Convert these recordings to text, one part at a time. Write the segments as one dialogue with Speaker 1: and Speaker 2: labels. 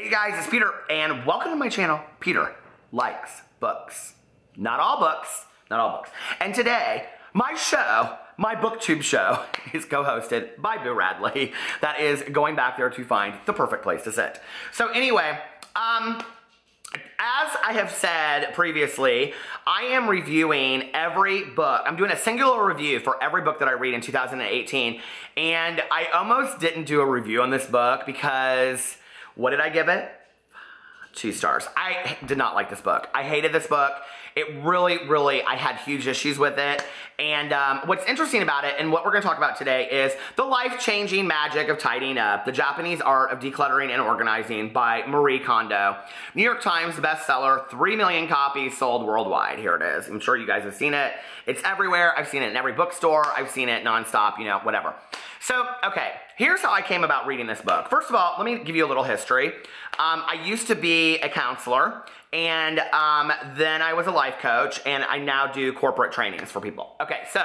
Speaker 1: Hey guys, it's Peter, and welcome to my channel, Peter Likes Books. Not all books, not all books. And today, my show, my BookTube show, is co-hosted by Boo Radley. That is going back there to find the perfect place to sit. So anyway, as I have said previously, I am reviewing every book. I'm doing a singular review for every book that I read in 2018, and I almost didn't do a review on this book because, what did I give it? 2 stars. I did not like this book. I hated this book. It really, I had huge issues with it. And what's interesting about it, and what we're going to talk about today, is the life-changing magic of tidying up, the Japanese art of decluttering and organizing by Marie Kondo. New York Times bestseller, 3 million copies sold worldwide. Here it is. I'm sure you guys have seen it. It's everywhere. I've seen it in every bookstore. I've seen it nonstop, you know, whatever. So, okay, here's how I came about reading this book. First of all, let me give you a little history. I used to be a counselor, and then I was a life coach, and I now do corporate trainings for people. Okay, so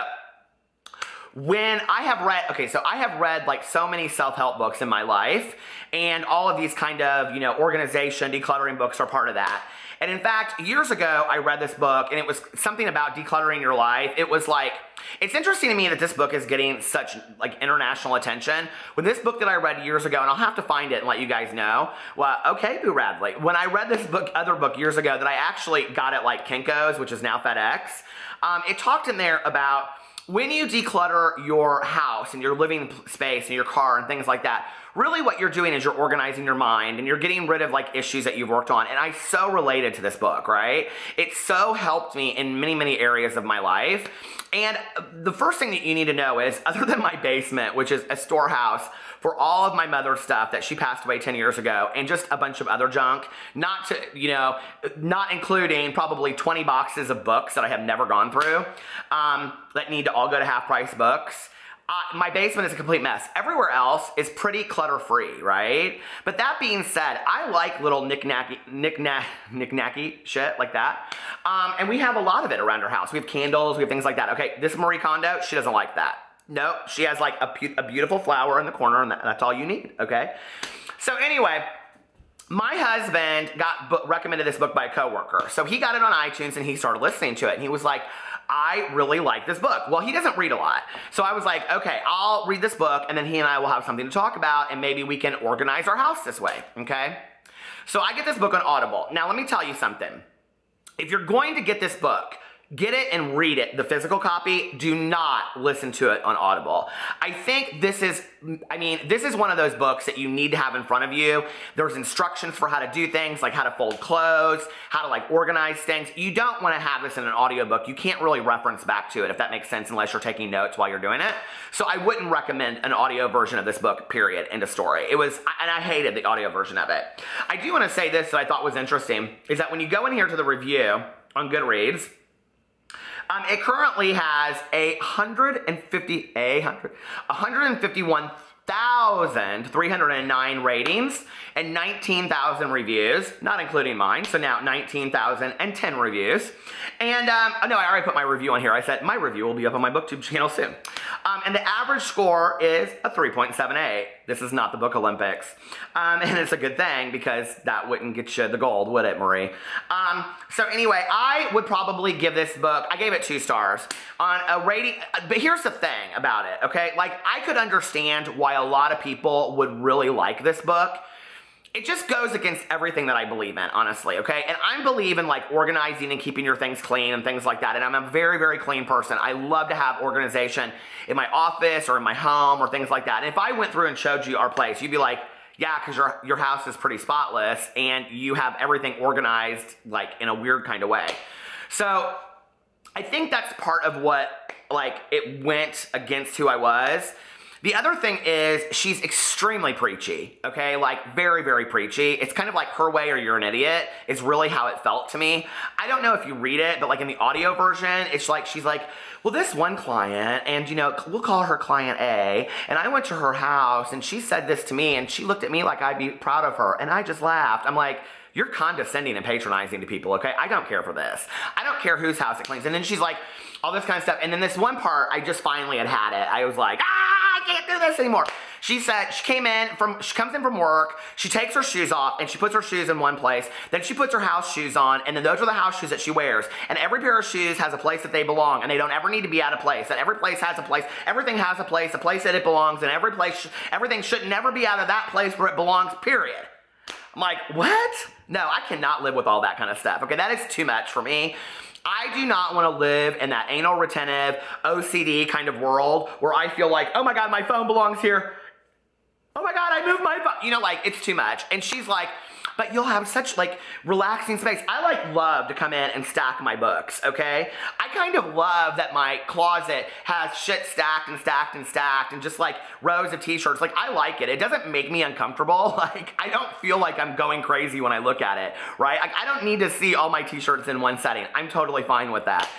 Speaker 1: when I have read, so I have read like so many self-help books in my life, and all of these kind of, you know, organization, decluttering books are part of that. And in fact, years ago, I read this book, and it was something about decluttering your life. It was like, it's interesting to me that this book is getting such like international attention. When this book that I read years ago, and I'll have to find it and let you guys know. Well, okay, Boo Radley. When I read this book, other book years ago that I actually got at like Kinko's, which is now FedEx, it talked in there about when you declutter your house and your living space and your car and things like that, really what you're doing is you're organizing your mind and you're getting rid of like issues that you've worked on. And I so related to this book, right? It so helped me in many areas of my life. And the first thing that you need to know is, other than my basement, which is a storehouse for all of my mother's stuff that she passed away 10 years ago, and just a bunch of other junk, not to, you know, not including probably 20 boxes of books that I have never gone through, that need to all go to Half Price Books. My basement is a complete mess. Everywhere else is pretty clutter-free, right? But that being said, I like little knick-knacky shit like that. And we have a lot of it around our house. We have candles, we have things like that. Okay, this Marie Kondo, she doesn't like that. No, she has like a beautiful flower in the corner, and that's all you need, okay? So anyway, my husband got recommended this book by a coworker. So he got it on iTunes, and he started listening to it, and he was like, I really like this book. Well, he doesn't read a lot. So I was like, okay, I'll read this book, and then he and I will have something to talk about, and maybe we can organize our house this way, okay? So I get this book on Audible. Now, let me tell you something. If you're going to get this book, get it and read it, the physical copy. Do not listen to it on Audible. I think this is one of those books that you need to have in front of you. There's instructions for how to do things, like how to fold clothes, how to like organize things. You don't want to have this in an audiobook. You can't really reference back to it, if that makes sense, unless you're taking notes while you're doing it. So I wouldn't recommend an audio version of this book, period, end of story. And I hated the audio version of it. I do want to say this that I thought was interesting, is that when you go in here to the review on Goodreads, it currently has 151,309 ratings and 19,000 reviews, not including mine, so now 19,010 reviews. And, no, I already put my review on here. I said my review will be up on my BookTube channel soon. And the average score is a 3.78. This is not the Book Olympics. And it's a good thing, because that wouldn't get you the gold, would it, Marie? So anyway, I would probably give this book, I gave it 2 stars on a rating. But here's the thing about it, okay? Like, I could understand why a lot of people would really like this book. It just goes against everything that I believe in, honestly, okay? And I believe in, like, organizing and keeping your things clean and things like that. And I'm a very clean person. I love to have organization in my office or in my home or things like that. And if I went through and showed you our place, you'd be like, yeah, because your house is pretty spotless and you have everything organized, like, in a weird kind of way. So I think that's part of what, like, it went against who I was. The other thing is, she's extremely preachy, okay? Like, very preachy. It's kind of like Her Way or You're an Idiot is really how it felt to me. I don't know if you read it, but like in the audio version, it's like, she's like, well, this one client, and you know, we'll call her client A, and I went to her house, and she said this to me, and she looked at me like I'd be proud of her, and I just laughed. I'm like, you're condescending and patronizing to people, okay? I don't care for this. I don't care whose house it cleans. And then she's like, all this kind of stuff. And then this one part, I just finally had it. I was like, I can't do this anymore. She said she comes in from work, she takes her shoes off, and she puts her shoes in one place. Then she puts her house shoes on, and then those are the house shoes that she wears. And every pair of shoes has a place that they belong, and they don't ever need to be out of place. And every place has a place. Everything has a place that it belongs, and everything should never be out of that place where it belongs, period. I'm like, what? No, I cannot live with all that kind of stuff. Okay, that is too much for me. I do not want to live in that anal retentive, OCD kind of world where I feel like, oh my God, my phone belongs here. Oh my God, I moved my phone. You know, like, it's too much. And she's like, but you'll have such, like, relaxing space. I, like, love to come in and stack my books, okay? I kind of love that my closet has shit stacked and stacked and stacked and just, like, rows of t-shirts. Like, I like it. It doesn't make me uncomfortable. Like, I don't feel like I'm going crazy when I look at it, right? Like, I don't need to see all my t-shirts in one setting. I'm totally fine with that.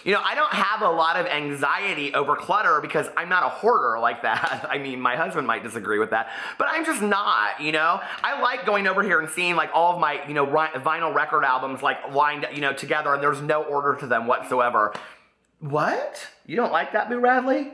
Speaker 1: You know, I don't have a lot of anxiety over clutter because I'm not a hoarder like that. I mean, my husband might disagree with that, but I'm just not, you know? I like going over here and seeing like all of my, you know, vinyl record albums like lined, you know, together, and there's no order to them whatsoever. What? You don't like that, Boo Radley?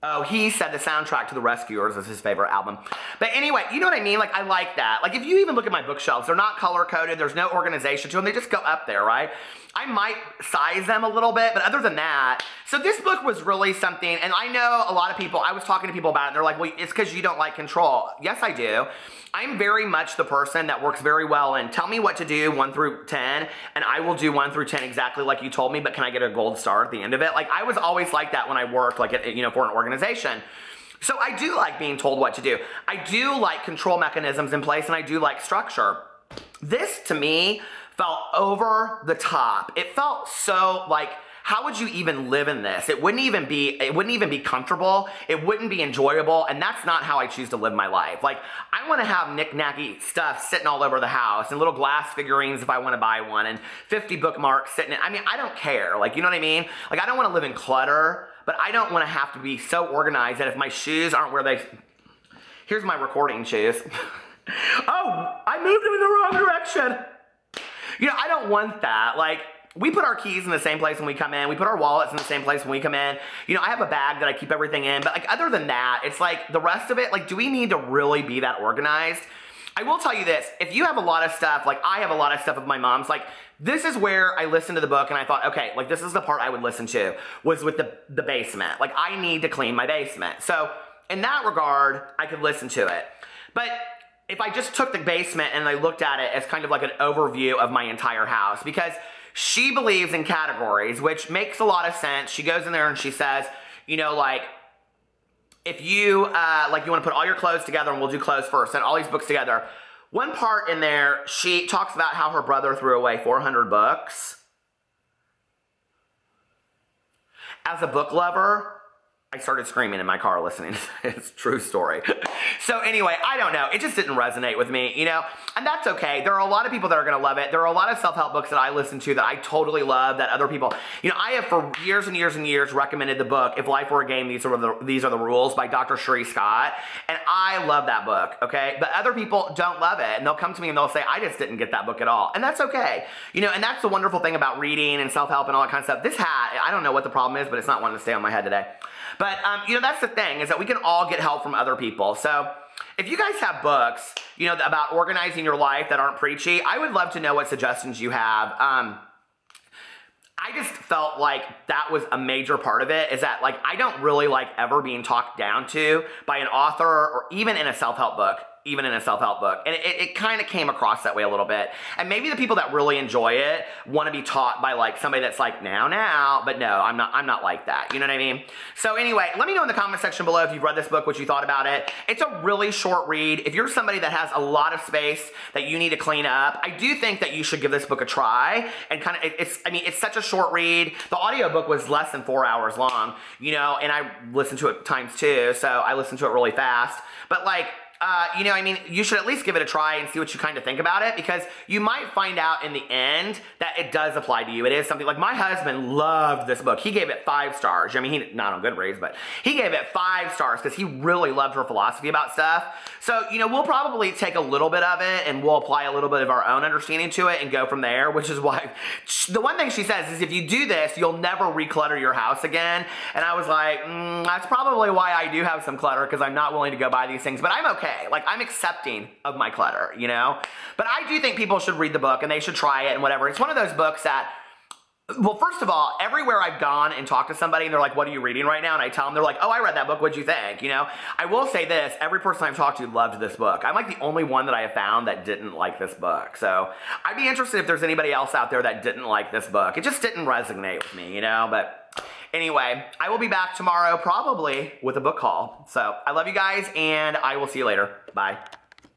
Speaker 1: Oh, he said the soundtrack to The Rescuers is his favorite album. But anyway, you know what I mean? Like, I like that. Like, if you even look at my bookshelves, they're not color-coded. There's no organization to them. They just go up there, right? I might size them a little bit, but other than that, so this book was really something, and I know a lot of people, I was talking to people about it, and they're like, well, it's because you don't like control. Yes, I do. I'm very much the person that works very well and tell me what to do 1 through 10, and I will do 1 through 10 exactly like you told me, but can I get a gold star at the end of it? Like, I was always like that when I worked, like, at, you know, for an organization. So I do like being told what to do. I do like control mechanisms in place, and I do like structure. This, to me, felt over the top. It felt so like, how would you even live in this? It wouldn't even be comfortable. It wouldn't be enjoyable, and that's not how I choose to live my life. Like, I want to have knick-knacky stuff sitting all over the house, and little glass figurines if I want to buy one, and 50 bookmarks sitting in. I mean, I don't care. Like, you know what I mean? Like, I don't want to live in clutter, but I don't want to have to be so organized that if my shoes aren't where they... Here's my recording shoes. Oh, I moved them in the wrong direction. You know, I don't want that. Like, we put our keys in the same place when we come in. We put our wallets in the same place when we come in. You know, I have a bag that I keep everything in. But, like, other than that, it's like the rest of it, like, do we need to really be that organized? I will tell you this. If you have a lot of stuff, like I have a lot of stuff of my mom's, like, this is where I listened to the book and I thought, okay, like, this is the part I would listen to, was with the basement. Like, I need to clean my basement. So, in that regard, I could listen to it. But if I just took the basement and I looked at it as kind of like an overview of my entire house, because she believes in categories, which makes a lot of sense. She goes in there and she says, you know, like, if you, like, you want to put all your clothes together, and we'll do clothes first, and all these books together. One part in there, she talks about how her brother threw away 400 books. As a book lover, I started screaming in my car listening to this. True story. So anyway, I don't know. It just didn't resonate with me, you know? And that's okay. There are a lot of people that are going to love it. There are a lot of self-help books that I listen to that I totally love, that other people... You know, I have for years and years and years recommended the book, If Life Were a Game, These Are the Rules, by Dr. Sheree Scott. And I love that book, okay? But other people don't love it. And they'll come to me and they'll say, I just didn't get that book at all. And that's okay. You know, and that's the wonderful thing about reading and self-help and all that kind of stuff. This hat, I don't know what the problem is, but it's not wanting to stay on my head today. But, you know, that's the thing, is that we can all get help from other people. So, if you guys have books, you know, about organizing your life that aren't preachy, I would love to know what suggestions you have. I just felt like that was a major part of it, is that, like, I don't really like ever being talked down to by an author, or even in a self-help book. And it kind of came across that way a little bit. And maybe the people that really enjoy it want to be taught by, like, somebody that's like, now, but no, I'm not like that. You know what I mean? So anyway, let me know in the comment section below if you've read this book, what you thought about it. It's a really short read. If you're somebody that has a lot of space that you need to clean up, I do think that you should give this book a try. And kind of, it's such a short read. The audiobook was less than 4 hours long, you know, and I listened to it times 2, so I listened to it really fast. But, like, you know, I mean, you should at least give it a try and see what you kind of think about it, because you might find out in the end that it does apply to you. It is something like my husband loved this book. He gave it 5 stars. I mean, he not on Goodreads, but he gave it 5 stars because he really loved her philosophy about stuff. So, you know, we'll probably take a little bit of it and we'll apply a little bit of our own understanding to it and go from there, which is why the one thing she says is if you do this, you'll never reclutter your house again. And I was like, that's probably why I do have some clutter, because I'm not willing to go buy these things, but I'm okay. Like, I'm accepting of my clutter, you know? But I do think people should read the book and they should try it and whatever. It's one of those books that, well, first of all, everywhere I've gone and talked to somebody and they're like, what are you reading right now? And I tell them, they're like, oh, I read that book. What'd you think? You know, I will say this, every person I've talked to loved this book. I'm like the only one that I have found that didn't like this book. So I'd be interested if there's anybody else out there that didn't like this book. It just didn't resonate with me, you know, but anyway, I will be back tomorrow probably with a book haul. So I love you guys and I will see you later. Bye.